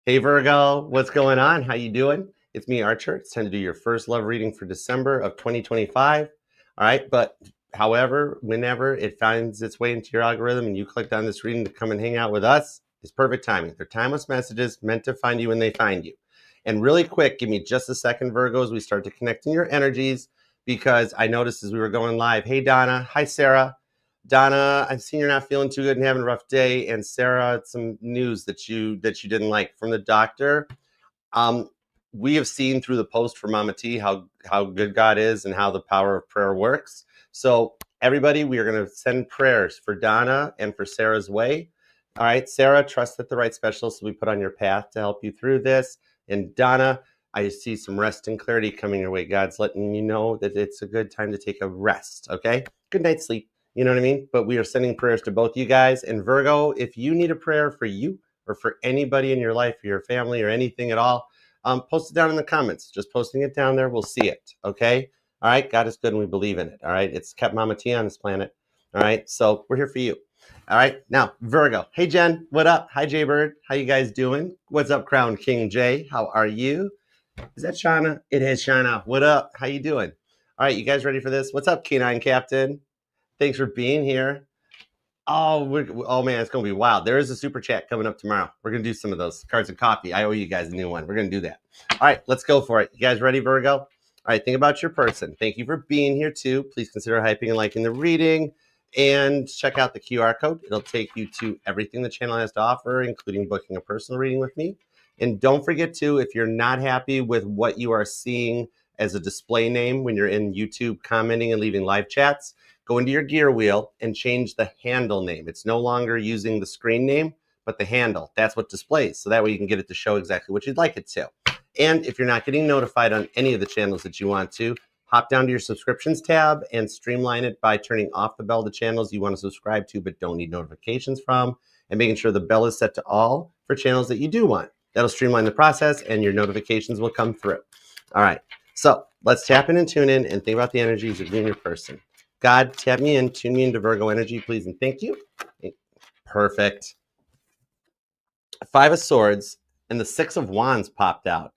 Hey Virgo, what's going on? How you doing? It's me, Archer. It's time to do your first love reading for December of 2025. All right, but however, whenever it finds its way into your algorithm and you clicked on this reading to come and hang out with us, it's perfect timing. They're timeless messages meant to find you when they find you. And really quick, give me just a second, Virgo, as we start to connect in your energies, because I noticed as we were going live. Hey Donna, hi Sarah. Donna, I've seen you're not feeling too good and having a rough day. And Sarah, some news that you didn't like from the doctor. Um, we have seen through the post for Mama T how good God is and how the power of prayer works. So everybody, we are going to send prayers for Donna and for Sarah's way. All right, Sarah, trust that the right specialist will be put on your path to help you through this. And Donna, I see some rest and clarity coming your way. God's letting you know that it's a good time to take a rest. Okay, good night's sleep. You know what I mean? But we are sending prayers to both you guys. And Virgo, if you need a prayer for you or for anybody in your life or your family or anything at all, post it down in the comments. Just posting it down there, we'll see it. Okay? All right? God is good and we believe in it. All right? It's kept Mama T on this planet. All right? So we're here for you. All right? Now, Virgo. Hey, Jen. What up? Hi, Jaybird. How you guys doing? What's up, Crown King Jay? How are you? Is that Shauna? It is Shauna. What up? How you doing? All right, you guys ready for this? What's up, K9 Captain? Thanks for being here. Oh, man, it's going to be wild. There is a super chat coming up tomorrow. We're going to do some of those cards of coffee. I owe you guys a new one. We're going to do that. All right, let's go for it. You guys ready, Virgo? All right, think about your person. Thank you for being here, too. Please consider hyping and liking the reading. And check out the QR code. It'll take you to everything the channel has to offer, including booking a personal reading with me. And don't forget to, if you're not happy with what you are seeing as a display name when you're in YouTube commenting and leaving live chats, go into your gear wheel and change the handle name. It's no longer using the screen name, but the handle. That's what displays. So that way you can get it to show exactly what you'd like it to. And if you're not getting notified on any of the channels that you want to, hop down to your subscriptions tab and streamline it by turning off the bell to channels you want to subscribe to but don't need notifications from, and making sure the bell is set to all for channels that you do want. That'll streamline the process and your notifications will come through. All right. So let's tap in and tune in and think about the energies of you and your person. God, tap me in, tune me into Virgo energy, please, and thank you. Perfect. Five of Swords and the Six of Wands popped out.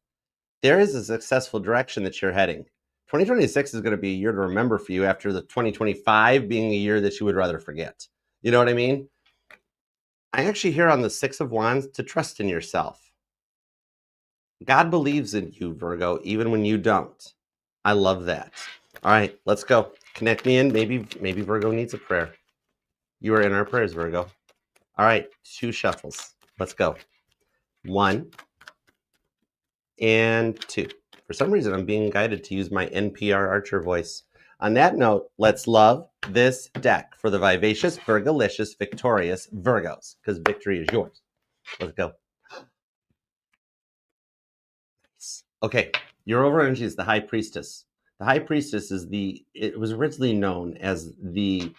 There is a successful direction that you're heading. 2026 is going to be a year to remember for you after the 2025 being a year that you would rather forget. You know what I mean? I actually hear on the Six of Wands to trust in yourself. God believes in you, Virgo, even when you don't. I love that. All right, let's go. Connect me in. Maybe Virgo needs a prayer. You are in our prayers, Virgo. All right, 2 shuffles. Let's go. 1 and 2. For some reason, I'm being guided to use my NPR Archer voice. On that note, let's love this deck for the vivacious, Virgolicious, victorious Virgos, because victory is yours. Let's go. Okay, your over energy is the High Priestess. The High Priestess is it was originally known as the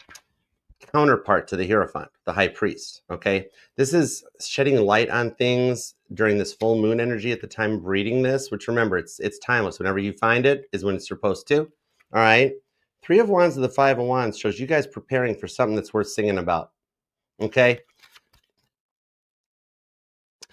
counterpart to the Hierophant, the High Priest. Okay, this is shedding light on things during this full moon energy at the time of reading this, which remember, it's timeless. Whenever you find it is when it's supposed to. All right, 3 of Wands to the 5 of Wands shows you guys preparing for something that's worth singing about. Okay,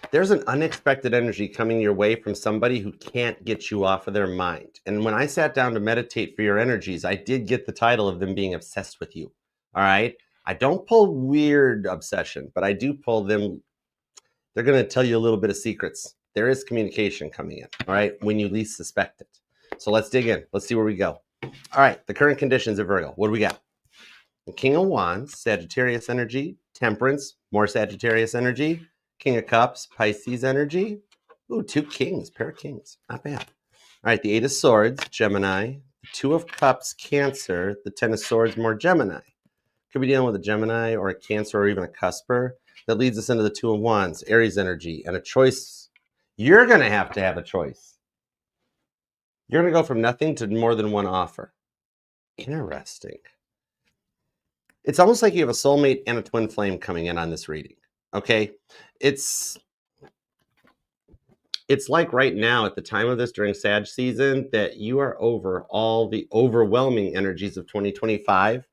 there's an unexpected energy coming your way from somebody who can't get you off of their mind. And when I sat down to meditate for your energies, I did get the title of them being obsessed with you. All right. I don't pull weird obsession, but I do pull them. They're going to tell you a little bit of secrets. There is communication coming in. All right. When you least suspect it. So let's dig in. Let's see where we go. All right. The current conditions of Virgo. What do we got? The King of Wands, Sagittarius energy, Temperance, more Sagittarius energy, King of Cups, Pisces energy. Ooh, 2 kings, pair of kings. Not bad. All right, the 8 of Swords, Gemini. The 2 of Cups, Cancer. The 10 of Swords, more Gemini. Could be dealing with a Gemini or a Cancer or even a Cusper. That leads us into the 2 of Wands, Aries energy, and a choice. You're going to have a choice. You're going to go from nothing to more than one offer. Interesting. It's almost like you have a soulmate and a twin flame coming in on this reading. Okay, it's like right now at the time of this during Sag season that you are over all the overwhelming energies of 2025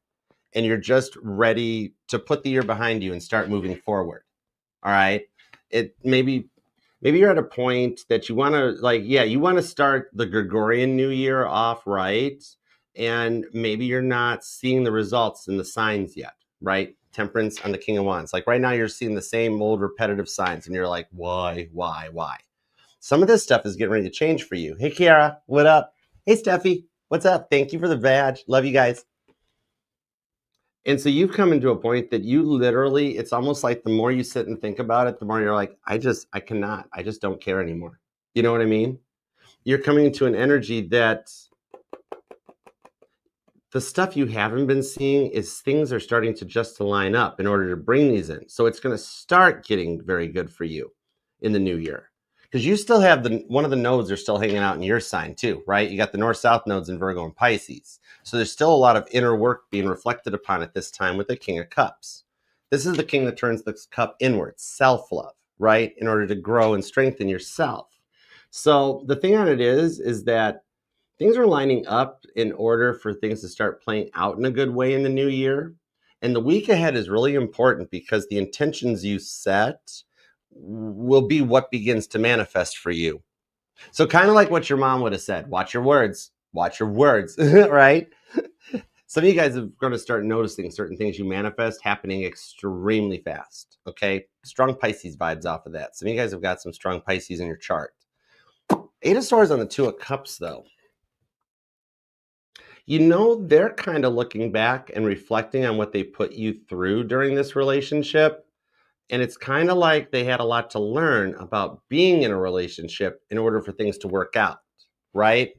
and you're just ready to put the year behind you and start moving forward. All right, it maybe maybe you're at a point that you want to you want to start the Gregorian New Year off right, and maybe you're not seeing the results and the signs yet, right? Temperance on the King of Wands. Like right now you're seeing the same old repetitive signs and you're like, why? Some of this stuff is getting ready to change for you. Hey, Kiara, what up? Hey, Steffi, what's up? Thank you for the badge. Love you guys. And so you've come into a point that you literally, it's almost like the more you sit and think about it, the more you're like, I just don't care anymore. You know what I mean? You're coming into an energy that the stuff you haven't been seeing is things are starting to just line up in order to bring these in. So it's going to start getting very good for you in the new year. Because you still have one of the nodes are still hanging out in your sign too, right? You got the north-south nodes in Virgo and Pisces. So there's still a lot of inner work being reflected upon at this time with the King of Cups. This is the king that turns the cup inwards, self-love, right? In order to grow and strengthen yourself. So the thing on it is that things are lining up in order for things to start playing out in a good way in the new year. And the week ahead is really important because the intentions you set will be what begins to manifest for you. So kind of like what your mom would have said, watch your words, right? Some of you guys are going to start noticing certain things you manifest happening extremely fast, okay? Strong Pisces vibes off of that. Some of you guys have got some strong Pisces in your chart. Eight of Swords on the Two of Cups, though. You know, they're kind of looking back and reflecting on what they put you through during this relationship. And it's kind of like they had a lot to learn about being in a relationship in order for things to work out, right?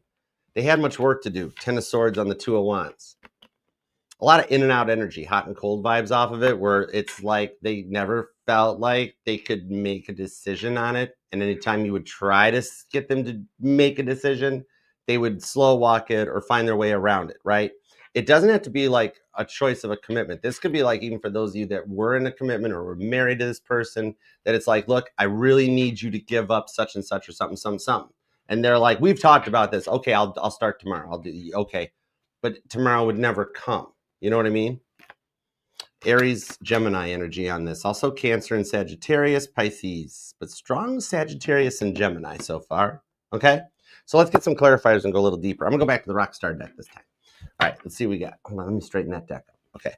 They had much work to do. Ten of Swords on the Two of Wands. A lot of in and out energy, hot and cold vibes off of it, where it's like they never felt like they could make a decision on it. And anytime you would try to get them to make a decision, they would slow walk it or find their way around it, right? It doesn't have to be like a choice of a commitment. This could be like, even for those of you that were in a commitment or were married to this person, that it's like, look, I really need you to give up such and such or something. And they're like, we've talked about this. Okay, I'll start tomorrow. I'll do, okay. But tomorrow would never come. You know what I mean? Aries, Gemini energy on this. Also Cancer and Sagittarius, Pisces. But strong Sagittarius and Gemini so far. Okay? So let's get some clarifiers and go a little deeper. I'm going to go back to the Rockstar deck this time. All right, let's see what we got. Hold on, let me straighten that deck up. Okay.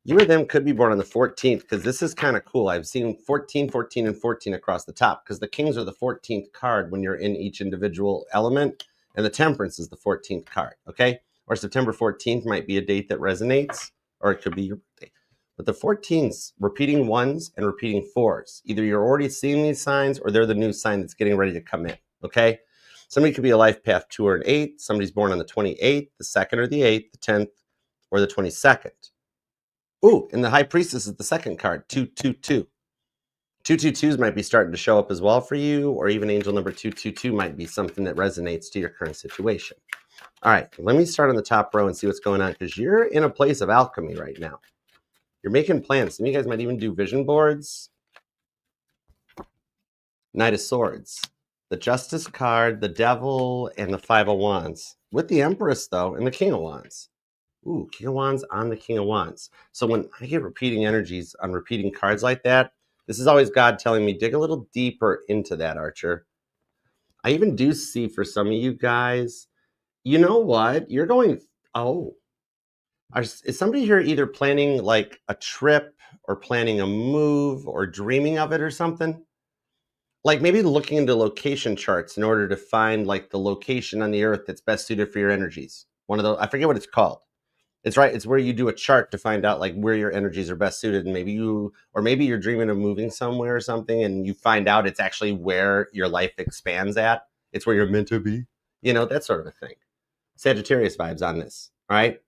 You or them could be born on the 14th because this is kind of cool. I've seen 14, 14, and 14 across the top because the Kings are the 14th card when you're in each individual element, and the Temperance is the 14th card, okay? Or September 14th might be a date that resonates, or it could be your birthday. But the 14s, repeating ones and repeating fours. Either you're already seeing these signs or they're the new sign that's getting ready to come in, okay? Somebody could be a life path 2 or an 8. Somebody's born on the 28th, the 2nd or the 8th, the 10th, or the 22nd. Ooh, and the High Priestess is the second card, 222. 222s might be starting to show up as well for you, or even angel number 222 might be something that resonates to your current situation. All right, let me start on the top row and see what's going on, because you're in a place of alchemy right now. You're making plans. Some of you guys might even do vision boards. Knight of Swords, the Justice card, the Devil, and the Five of Wands. With the Empress, though, and the King of Wands. Ooh, King of Wands on the King of Wands. So when I get repeating energies on repeating cards like that, this is always God telling me, dig a little deeper into that, Archer. I even do see for some of you guys, you know what? You're going, is somebody here either planning like a trip or planning a move or dreaming of it or something? Like maybe looking into location charts in order to find like the location on the earth that's best suited for your energies. One of those, I forget what it's called. It's right. It's where you do a chart to find out like where your energies are best suited. And maybe you're dreaming of moving somewhere or something, and you find out it's actually where your life expands at. It's where you're meant to be, you know, that sort of a thing. Sagittarius vibes on this. All right.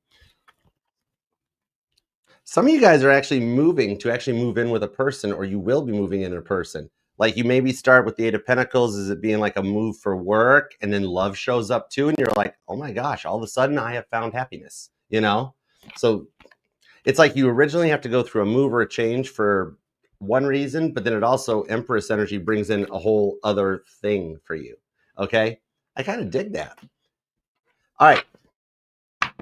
Some of you guys are actually moving to actually move in with a person, or you will be moving in a person. Like you maybe start with the Eight of Pentacles as it being like a move for work, and then love shows up too. And you're like, oh my gosh, all of a sudden I have found happiness, you know? So it's like you originally have to go through a move or a change for one reason, but then it also, Empress energy brings in a whole other thing for you. Okay? I kind of dig that. All right. Let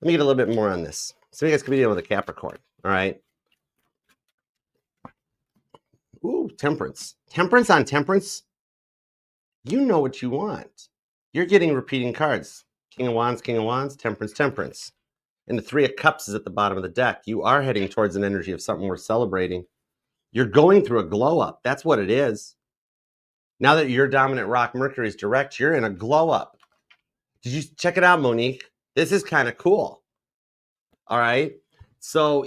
me get a little bit more on this. So you guys could be dealing with a Capricorn. All right. Ooh, Ooh, temperance. Temperance on temperance. You know what you want. You're getting repeating cards. King of Wands, temperance, temperance. And the Three of Cups is at the bottom of the deck. You are heading towards an energy of something worth celebrating. You're going through a glow up. That's what it is. Now that your dominant rock Mercury is direct, you're in a glow up. Did you check it out, Monique? This is kind of cool. All right. So,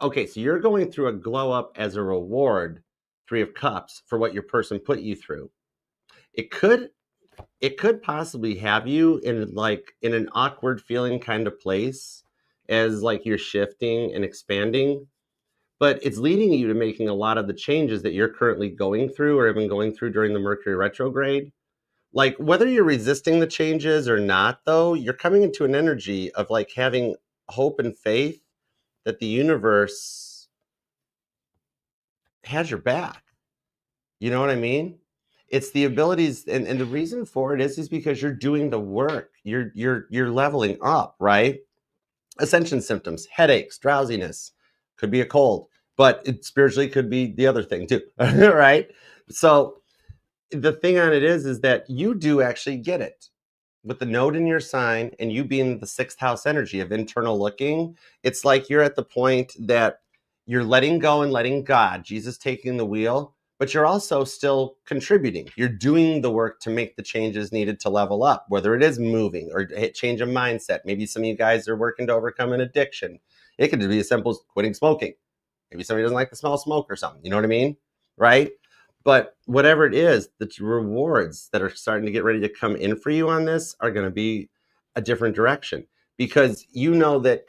okay, so you're going through a glow up as a reward, Three of Cups, for what your person put you through. It could possibly have you in an awkward feeling kind of place as like you're shifting and expanding, but it's leading you to making a lot of the changes that you're currently going through or have been going through during the Mercury retrograde. Like whether you're resisting the changes or not, though, you're coming into an energy of like having hope and faith that the universe has your back. You know what I mean? It's the abilities, and the reason for it is because you're doing the work. You're leveling up, right? Ascension symptoms, headaches, drowsiness, could be a cold, but it spiritually could be the other thing too, right? So the thing on it is that you do actually get it. With the node in your sign and you being the sixth house energy of internal looking, it's like you're at the point that you're letting go and letting God, Jesus taking the wheel, but you're also still contributing. You're doing the work to make the changes needed to level up, whether it is moving or change a mindset. Maybe some of you guys are working to overcome an addiction. It could be as simple as quitting smoking. Maybe somebody doesn't like the smell of smoke or something. You know what I mean? Right? But whatever it is, the rewards that are starting to get ready to come in for you on this are going to be a different direction, because you know that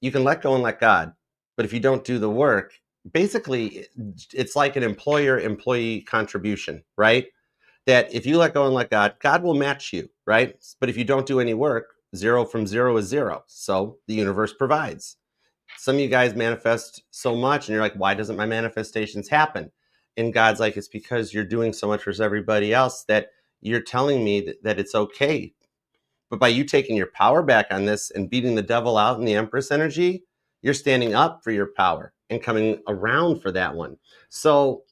you can let go and let God. But if you don't do the work, basically, it's like an employer-employee contribution, right? That if you let go and let God, God will match you, right? But if you don't do any work, 0 from 0 is 0. So the universe provides. Some of you guys manifest so much and you're like, why doesn't my manifestations happen? And God's like, it's because you're doing so much for everybody else that you're telling me that it's okay. But by you taking your power back on this and beating the devil out in the Empress energy, you're standing up for your power and coming around for that one. So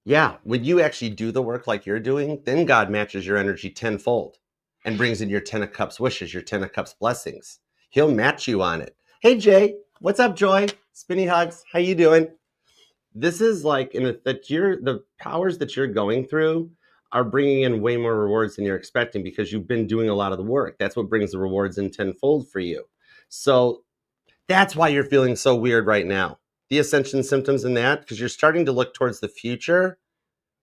yeah, when you actually do the work like you're doing, then God matches your energy tenfold and brings in your 10 of Cups wishes, your 10 of Cups blessings. He'll match you on it. Hey, Jay, what's up, Joy? Spinny hugs. How you doing? This is like the powers that you're going through are bringing in way more rewards than you're expecting because you've been doing a lot of the work. That's what brings the rewards in tenfold for you. So that's why you're feeling so weird right now. The ascension symptoms in that, because you're starting to look towards the future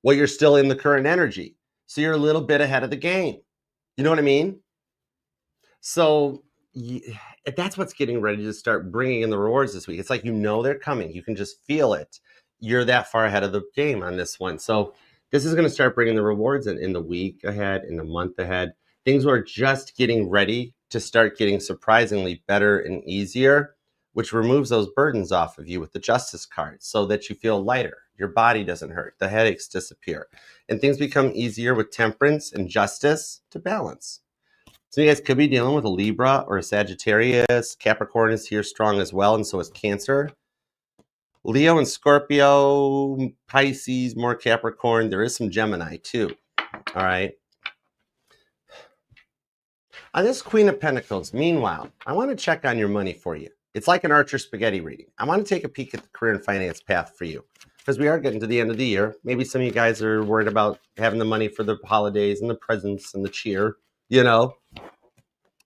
while you're still in the current energy. So you're a little bit ahead of the game. You know what I mean? So that's what's getting ready to start bringing in the rewards this week. It's like, they're coming. You can just feel it. You're that far ahead of the game on this one. So this is going to start bringing the rewards in the week ahead, in the month ahead. Things are just getting ready to start getting surprisingly better and easier, which removes those burdens off of you with the Justice card so that you feel lighter. Your body doesn't hurt. The headaches disappear. And things become easier with Temperance and Justice to balance. So you guys could be dealing with a Libra or a Sagittarius. Capricorn is here strong as well, and so is Cancer. Leo and Scorpio, Pisces, more Capricorn. There is some Gemini too. All right. On this Queen of Pentacles, meanwhile, I want to check on your money for you. It's like an Archer spaghetti reading. I want to take a peek at the career and finance path for you, because we are getting to the end of the year. Maybe some of you guys are worried about having the money for the holidays and the presents and the cheer,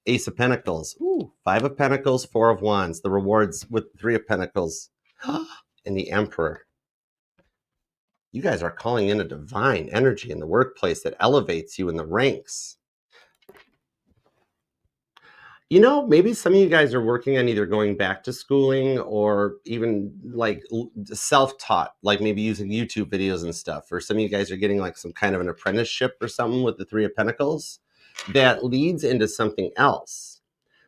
Ace of Pentacles, ooh, 5 of Pentacles, 4 of Wands, the rewards with 3 of Pentacles, and the Emperor. You guys are calling in a divine energy in the workplace that elevates you in the ranks. Maybe some of you guys are working on either going back to schooling or even like self-taught, like maybe using YouTube videos and stuff. Or some of you guys are getting like some kind of an apprenticeship or something with the 3 of Pentacles that leads into something else,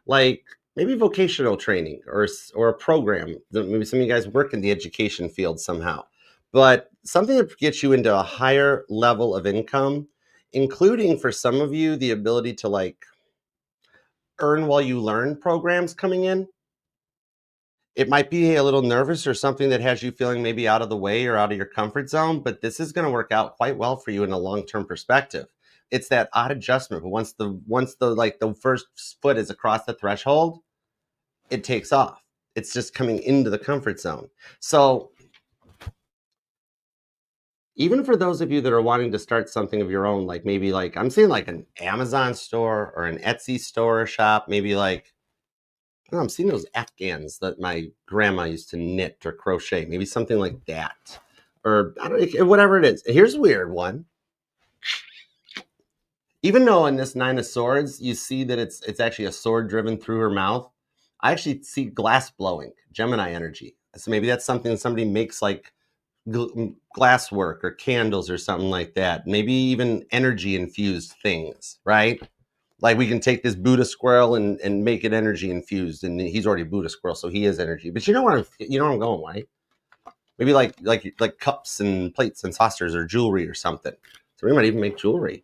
like maybe vocational training or a program. Maybe some of you guys work in the education field somehow, but something that gets you into a higher level of income, including for some of you, the ability to like earn while you learn programs coming in. It might be a little nervous or something that has you feeling maybe out of the way or out of your comfort zone, but this is going to work out quite well for you in a long-term perspective. It's that odd adjustment, but once the like the first foot is across the threshold, it takes off. It's just coming into the comfort zone. So even for those of you that are wanting to start something of your own, like maybe like I'm seeing like an Amazon store or an Etsy store or shop, maybe like I don't know, I'm seeing those Afghans that my grandma used to knit or crochet, maybe something like that, or I don't know, whatever it is. Here's a weird one. Even though in this Nine of Swords you see that it's actually a sword driven through her mouth, I actually see glass blowing, Gemini energy. So maybe that's something that somebody makes like glass work or candles or something like that. Maybe even energy infused things, right? Like we can take this Buddha squirrel and make it energy infused, and he's already a Buddha squirrel, so he is energy. But you know where I'm going, right? Maybe like cups and plates and saucers or jewelry or something. So we might even make jewelry.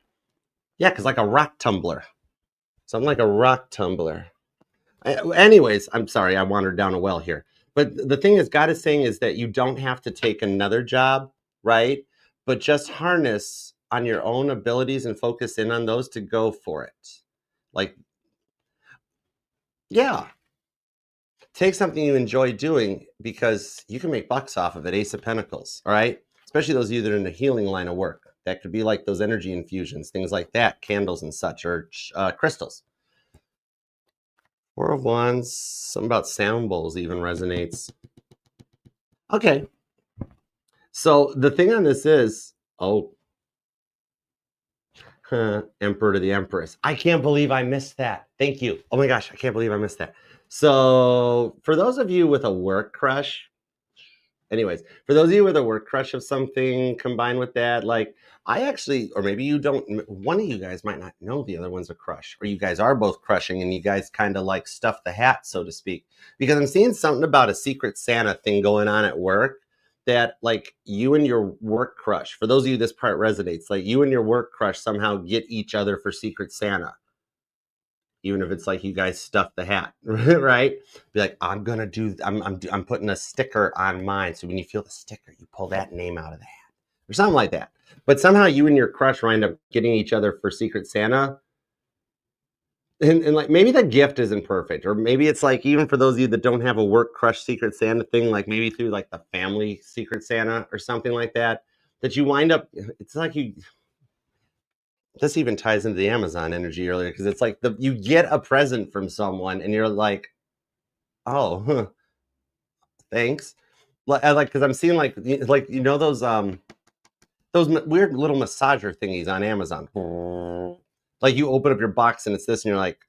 Yeah, because like a rock tumbler, something like a rock tumbler. Anyways, I'm sorry, I wandered down a well here. But the thing is, God is saying is that you don't have to take another job, right? But just harness on your own abilities and focus in on those to go for it. Like, yeah, take something you enjoy doing because you can make bucks off of it. Ace of Pentacles, all right? Especially those of you that are in the healing line of work. That could be like those energy infusions, things like that, candles and such, or crystals. Four of Wands, something about sound bowls even resonates. Okay. So the thing on this is, Emperor to the Empress. I can't believe I missed that. Thank you. Oh my gosh, I can't believe I missed that. So for those of you with a work crush, anyways, for those of you with a work crush of something combined with that, like I actually, or maybe you don't, one of you guys might not know the other one's a crush, or you guys are both crushing and you guys kind of like stuff the hat, so to speak, because I'm seeing something about a secret Santa thing going on at work that like you and your work crush, for those of you this part resonates, like you and your work crush somehow get each other for secret Santa. Even if it's like you guys stuff the hat, right? Be like, I'm putting a sticker on mine. So when you feel the sticker, you pull that name out of the hat or something like that. But somehow you and your crush wind up getting each other for Secret Santa. And like maybe the gift isn't perfect, or maybe it's like even for those of you that don't have a work crush Secret Santa thing, like maybe through like the family Secret Santa or something like that, that you wind up, it's like you, this even ties into the Amazon energy earlier because it's like you get a present from someone and you're like, oh, huh, thanks. Like because I'm seeing like you know those weird little massager thingies on Amazon. Like you open up your box and it's this, and you're like,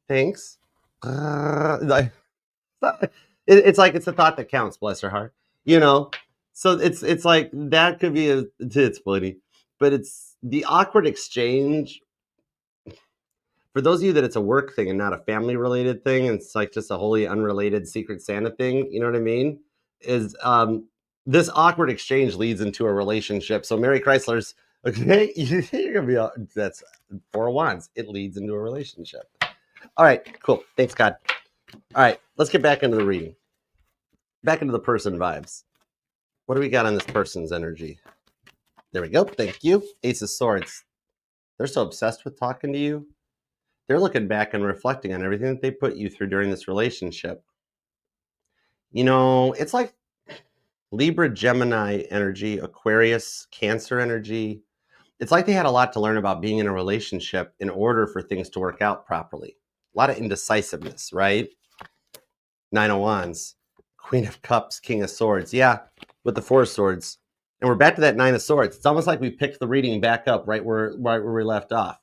thanks. Like, it's like it's the thought that counts. Bless her heart. You know. So it's like that could be it's funny, but it's the awkward exchange. For those of you that it's a work thing and not a family related thing, and it's like just a wholly unrelated Secret Santa thing, you know what I mean? Is this awkward exchange leads into a relationship. So Mary Chrysler's okay, you're gonna be that's Four of Wands. It leads into a relationship. All right, cool. Thanks, God. All right, let's get back into the reading. Back into the person vibes. What do we got on this person's energy? There we go. Thank you. Ace of Swords. They're so obsessed with talking to you. They're looking back and reflecting on everything that they put you through during this relationship. You know, it's like Libra, Gemini energy, Aquarius, Cancer energy. It's like they had a lot to learn about being in a relationship in order for things to work out properly. A lot of indecisiveness, right? Nine of Wands, Queen of Cups, King of Swords. Yeah, with the Four of Swords. And we're back to that Nine of Swords. It's almost like we picked the reading back up right where we left off.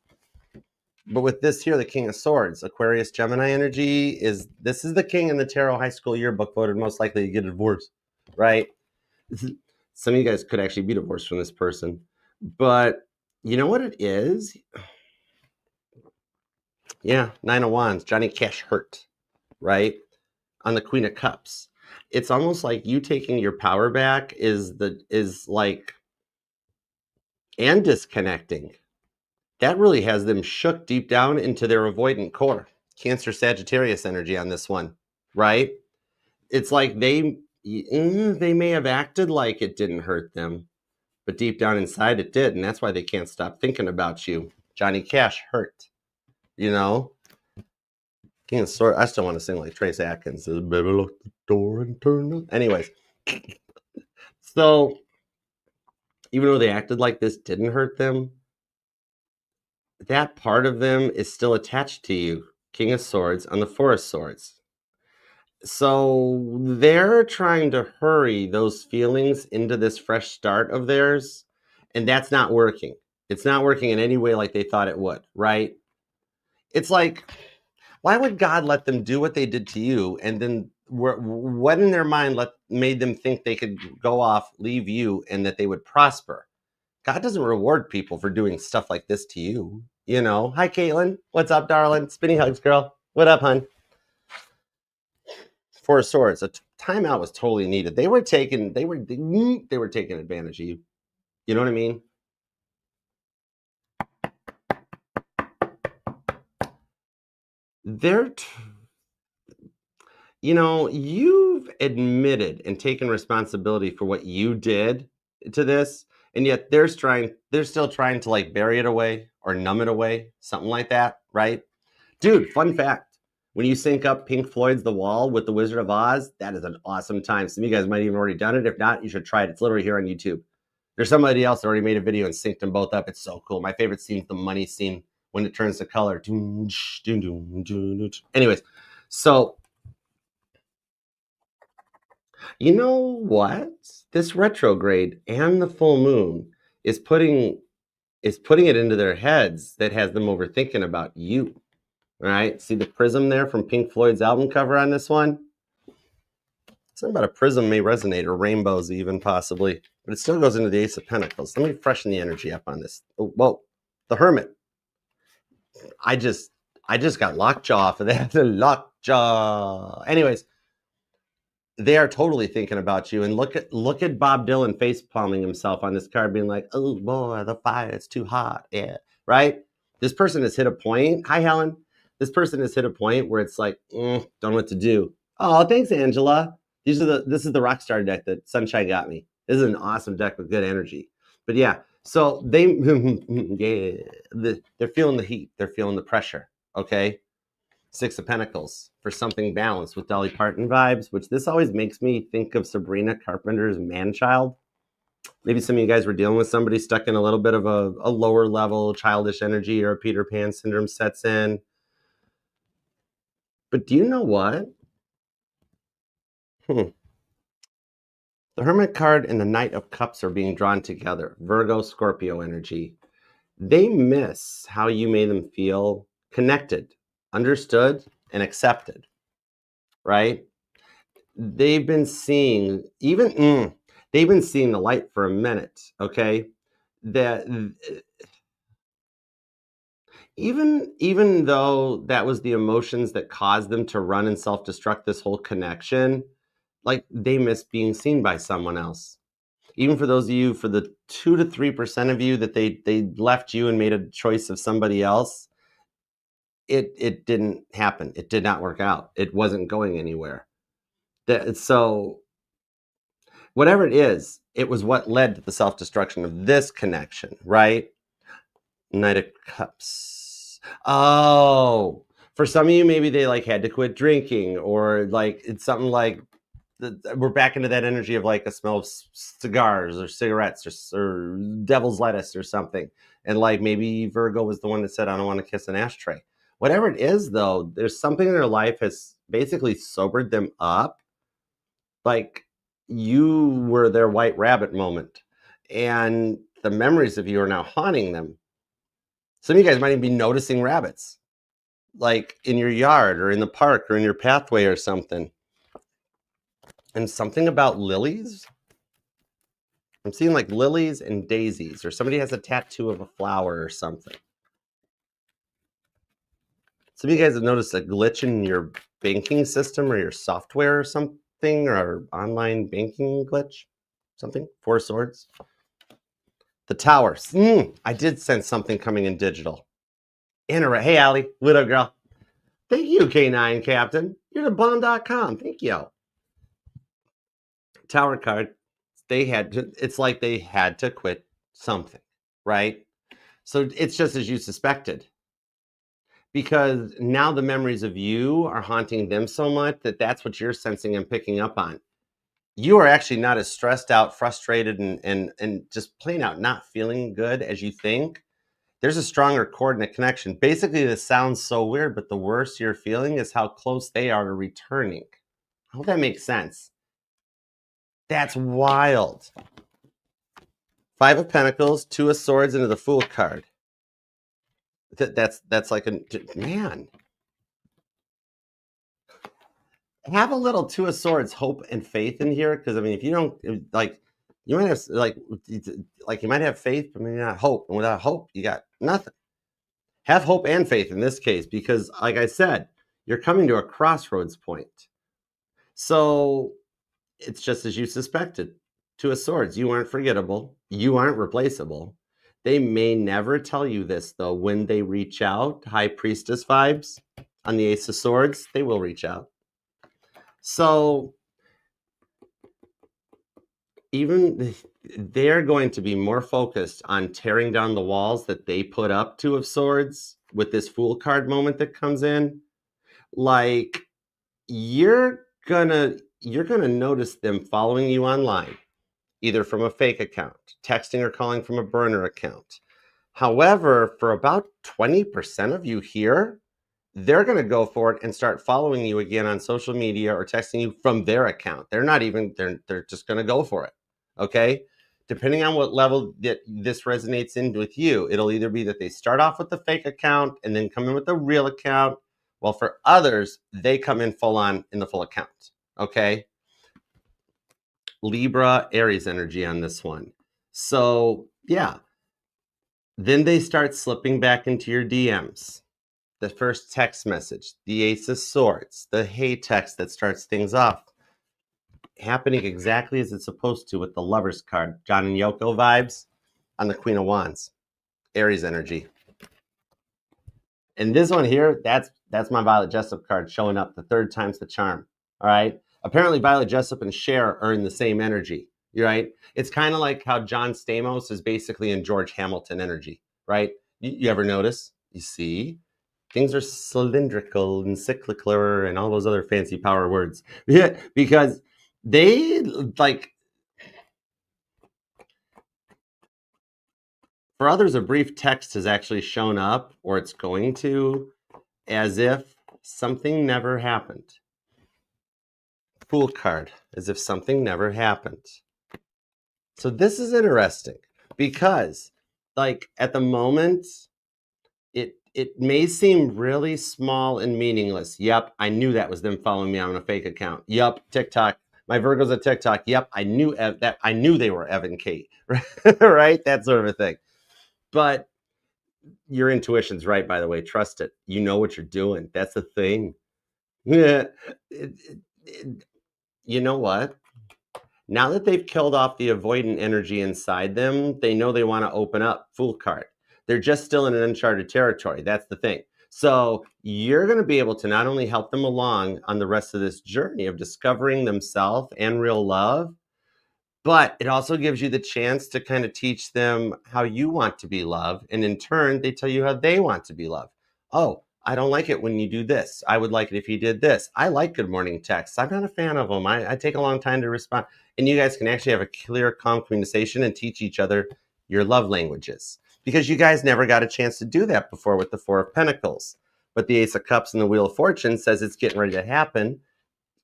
But with this here, the King of Swords, Aquarius, Gemini energy, this is the king in the Tarot High School Yearbook voted most likely to get a divorce, right? Some of you guys could actually be divorced from this person. But you know what it is? Yeah, Nine of Wands, Johnny Cash hurt, right? On the Queen of Cups. It's almost like you taking your power back is like, and disconnecting. That really has them shook deep down into their avoidant core. Cancer, Sagittarius energy on this one, right? It's like they may have acted like it didn't hurt them, but deep down inside it did, and that's why they can't stop thinking about you. Johnny Cash hurt, you know. King of Sword. I still want to sing like Trace Atkins. Baby, lock the door and turn the. Anyways, so even though they acted like this didn't hurt them, that part of them is still attached to you. King of Swords on the Four of Swords. So they're trying to hurry those feelings into this fresh start of theirs, and that's not working. It's not working in any way like they thought it would, right? It's like, why would God let them do what they did to you, and then what in their mind made them think they could go off, leave you, and that they would prosper? God doesn't reward people for doing stuff like this to you. You know, hi Caitlin, what's up, darling? Spinny hugs, girl. What up, hun? Four of Swords. A timeout was totally needed. They were taking advantage of you. You know what I mean? You've admitted and taken responsibility for what you did to this, and yet they're still trying to like bury it away or numb it away, something like that, right? Dude, fun fact. When you sync up Pink Floyd's The Wall with The Wizard of Oz, that is an awesome time. Some of you guys might have even already done it. If not, you should try it. It's literally here on YouTube. There's somebody else that already made a video and synced them both up. It's so cool. My favorite scene is the money scene when it turns to color. Anyways, so you know what? This retrograde and the full moon is putting it into their heads that has them overthinking about you. All right, see the prism there from Pink Floyd's album cover on this one? Something about a prism may resonate, or rainbows even possibly, but it still goes into the Ace of Pentacles. Let me freshen the energy up on this. Oh, whoa, the Hermit. I just got lockjaw off of that. The lockjaw. Anyways, they are totally thinking about you. And look at Bob Dylan face palming himself on this card, being like, "Oh boy, the fire is too hot." Yeah, right. This person has hit a point. Hi, Helen. This person has hit a point where it's like, don't know what to do. Oh, thanks, Angela. This is the Rockstar deck that Sunshine got me. This is an awesome deck with good energy. But yeah, so they're feeling the heat. They're feeling the pressure. Okay. Six of Pentacles for something balanced with Dolly Parton vibes, which this always makes me think of Sabrina Carpenter's Man-Child. Maybe some of you guys were dealing with somebody stuck in a little bit of a lower level childish energy, or a Peter Pan syndrome sets in. But do you know what? The Hermit card and the Knight of Cups are being drawn together. Virgo, Scorpio energy. They miss how you made them feel connected, understood, and accepted, right? They've been seeing the light for a minute, okay? That even though that was the emotions that caused them to run and self-destruct this whole connection, like they miss being seen by someone else. Even for those of you, for the 2 to 3% of you that they left you and made a choice of somebody else, it didn't happen. It did not work out. It wasn't going anywhere. So whatever it is, it was what led to the self-destruction of this connection, right? Knight of Cups. Oh, for some of you, maybe they like had to quit drinking, or like it's something like we're back into that energy of like a smell of cigars or cigarettes or devil's lettuce or something. And like maybe Virgo was the one that said, "I don't want to kiss an ashtray." Whatever it is, though, there's something in their life has basically sobered them up. Like you were their white rabbit moment, and the memories of you are now haunting them. Some of you guys might even be noticing rabbits, like in your yard or in the park or in your pathway or something. And something about lilies. I'm seeing like lilies and daisies, or somebody has a tattoo of a flower or something. Some of you guys have noticed a glitch in your banking system or your software or something, or online banking glitch, something. Four of Swords. The Tower. I did sense something coming in digital. Hey, Allie. Widow girl. Thank you, K9 Captain. You're the bomb.com. Thank you. Tower card, it's like they had to quit something, right? So it's just as you suspected, because now the memories of you are haunting them so much that that's what you're sensing and picking up on. You are actually not as stressed out, frustrated, and just plain out not feeling good as you think. There's a stronger cord and a connection. Basically, this sounds so weird, but the worse you're feeling is how close they are to returning. I hope that makes sense. That's wild. Five of Pentacles, Two of Swords into the Fool card. That's like a man. Have a little Two of Swords, hope and faith in here, because I mean, if you don't like, you might have you might have faith, but maybe not hope. And without hope, you got nothing. Have hope and faith in this case, because like I said, you're coming to a crossroads point. So it's just as you suspected. Two of Swords, you aren't forgettable. You aren't replaceable. They may never tell you this, though. When they reach out, High Priestess vibes on the Ace of Swords, they will reach out. So even they're going to be more focused on tearing down the walls that they put up, Two of Swords, with this Fool card moment that comes in. Like, you're gonna notice them following you online, either from a fake account, texting or calling from a burner account. However, for about 20% of you here, they're going to go for it and start following you again on social media or texting you from their account. They're just going to go for it. Okay? Depending on what level that this resonates in with you, it'll either be that they start off with the fake account and then come in with the real account. Well, for others, they come in full on in the full account. Okay? Libra, Aries energy on this one. So, yeah. Then they start slipping back into your DMs. The first text message, the Ace of Swords, the hey text that starts things off, happening exactly as it's supposed to with the Lovers card. John and Yoko vibes on the Queen of Wands. Aries energy. And this one here, that's my Violet Jessup card showing up. The third time's the charm. All right. Apparently, Violet Jessup and Cher are in the same energy. Right? It's kind of like how John Stamos is basically in George Hamilton energy, right? You ever notice? You see, things are cylindrical and cyclical and all those other fancy power words. Yeah, because they like, for others, a brief text has actually shown up, or it's going to, as if something never happened. Fool card, as if something never happened. So this is interesting because, like, at the moment, it may seem really small and meaningless. Yep, I knew that was them following me on a fake account. Yep, TikTok. My Virgo's at TikTok. Yep, I knew that. I knew they were Ev and Kate, right? That sort of a thing. But your intuition's right, by the way. Trust it. You know what you're doing. That's the thing. Yeah. You know what? Now that they've killed off the avoidant energy inside them, they know they want to open up. Fool card. They're just still in an uncharted territory. That's the thing. So you're going to be able to not only help them along on the rest of this journey of discovering themselves and real love, but it also gives you the chance to kind of teach them how you want to be loved. And in turn, they tell you how they want to be loved. Oh, I don't like it when you do this. I would like it if you did this. I like good morning texts. I'm not a fan of them. I take a long time to respond. And you guys can actually have a clear, calm conversation and teach each other your love languages. Because you guys never got a chance to do that before with the Four of Pentacles. But the Ace of Cups and the Wheel of Fortune says it's getting ready to happen.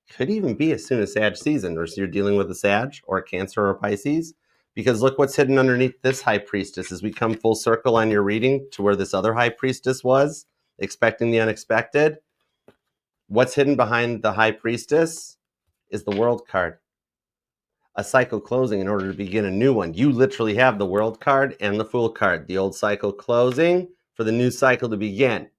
Could even be as soon as Sag season, or so you're dealing with a Sag or a Cancer or a Pisces. Because look what's hidden underneath this High Priestess as we come full circle on your reading to where this other High Priestess was, expecting the unexpected. What's hidden behind the High Priestess is the World card. A cycle closing in order to begin a new one. You literally have the World card and the Fool card. The old cycle closing for the new cycle to begin.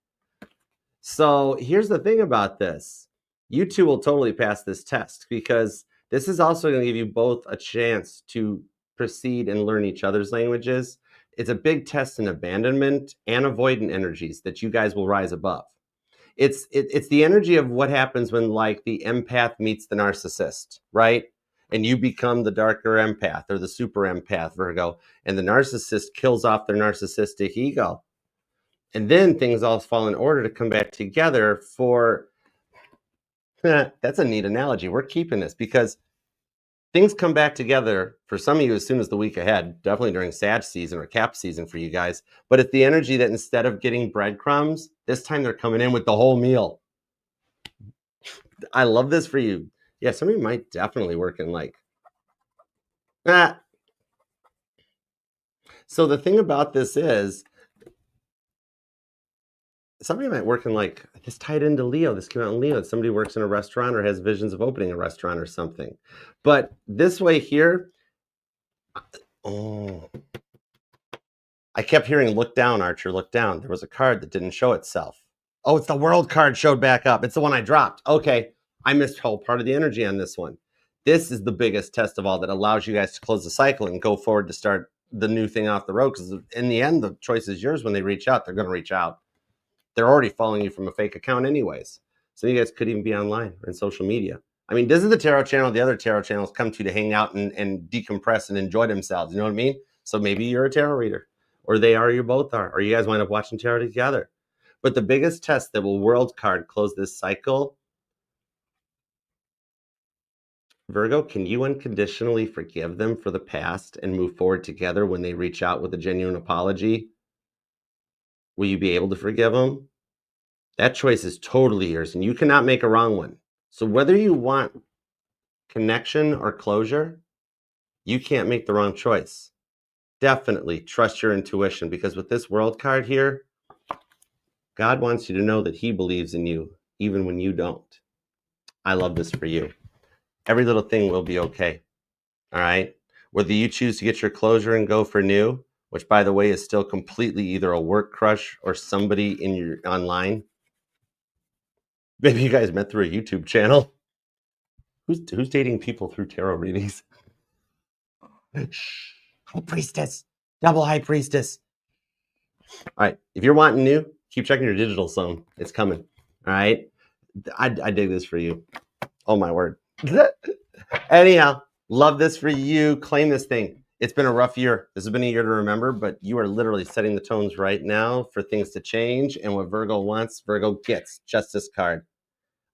So here's the thing about this. You two will totally pass this test because this is also going to give you both a chance to proceed and learn each other's languages. It's a big test in abandonment and avoidant energies that you guys will rise above. It's the energy of what happens when, like, the empath meets the narcissist, right? and you become the darker empath or the super empath, Virgo, and the narcissist kills off their narcissistic ego. And then things all fall in order to come back together for, that's a neat analogy. We're keeping this because things come back together for some of you as soon as the week ahead, definitely during Sag season or Cap season for you guys. But it's the energy that instead of getting breadcrumbs, this time they're coming in with the whole meal. I love this for you. Yeah, some of you might definitely work in like, So the thing about this is, somebody might work in like, this tied into Leo, this came out in Leo, somebody works in a restaurant or has visions of opening a restaurant or something. But this way here, oh, I kept hearing look down, Archer, look down. There was a card that didn't show itself. Oh, it's the world card showed back up. It's the one I dropped. Okay, I missed whole part of the energy on this one. This is the biggest test of all that allows you guys to close the cycle and go forward to start the new thing off the road. Because in the end, the choice is yours. When they reach out, they're going to reach out. They're already following you from a fake account anyways. So you guys could even be online or in social media. I mean, this is the tarot channel. The other tarot channels come to hang out and decompress and enjoy themselves. You know what I mean? So maybe you're a tarot reader, or they are, you both are, or you guys wind up watching tarot together. But the biggest test that will world card close this cycle, Virgo, can you unconditionally forgive them for the past and move forward together when they reach out with a genuine apology? Will you be able to forgive them? That choice is totally yours, and you cannot make a wrong one. So whether you want connection or closure, you can't make the wrong choice. Definitely trust your intuition, because with this world card here, God wants you to know that he believes in you, even when you don't. I love this for you. Every little thing will be okay. All right? Whether you choose to get your closure and go for new, which by the way is still completely either a work crush or somebody in your online. Maybe you guys met through a YouTube channel. Who's dating people through tarot readings? High priestess, double high priestess. All right, if you're wanting new, keep checking your digital zone. It's coming. All right, I dig this for you. Oh my word. Anyhow, love this for you. Claim this thing. It's been a rough year. This has been a year to remember, but you are literally setting the tones right now for things to change. And what Virgo wants, Virgo gets. Justice card.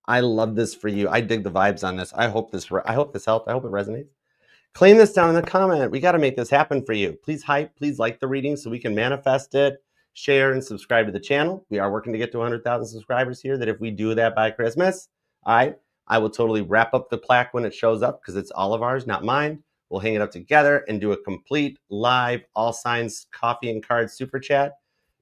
I love this for you. I dig the vibes on this. I hope this helped. I hope it resonates. Claim this down in the comment. We got to make this happen for you. Please hype. Please like the reading so we can manifest it. Share and subscribe to the channel. We are working to get to 100,000 subscribers here. That if we do that by Christmas, all right, I will totally wrap up the plaque when it shows up, because it's all of ours, not mine. We'll hang it up together and do a complete live all signs coffee and cards super chat.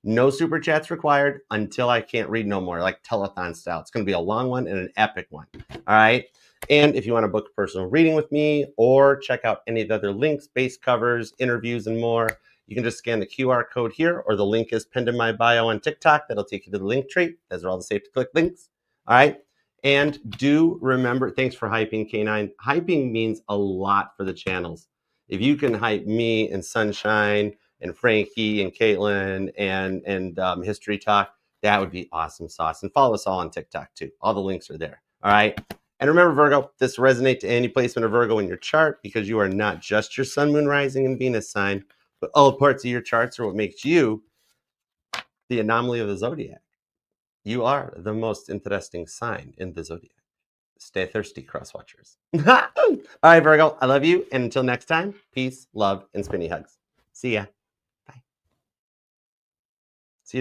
No super chats required until I can't read no more, like telethon style. It's going to be a long one and an epic one. All right. And if you want to book a personal reading with me or check out any of the other links, base covers, interviews, and more, you can just scan the QR code here, or the link is pinned in my bio on TikTok. That'll take you to the link tree. Those are all the safe to click links. All right. And do remember, thanks for hyping, K9. Hyping means a lot for the channels. If you can hype me and Sunshine and Frankie and Caitlin and History Talk, that would be awesome sauce. And follow us all on TikTok too. All the links are there. All right. And remember, Virgo, this resonates to any placement of Virgo in your chart, because you are not just your sun, moon, rising, and Venus sign, but all parts of your charts are what makes you the anomaly of the zodiac. You are the most interesting sign in the zodiac. Stay thirsty, cross watchers. All right, Virgo, I love you. And until next time, peace, love, and spinny hugs. See ya.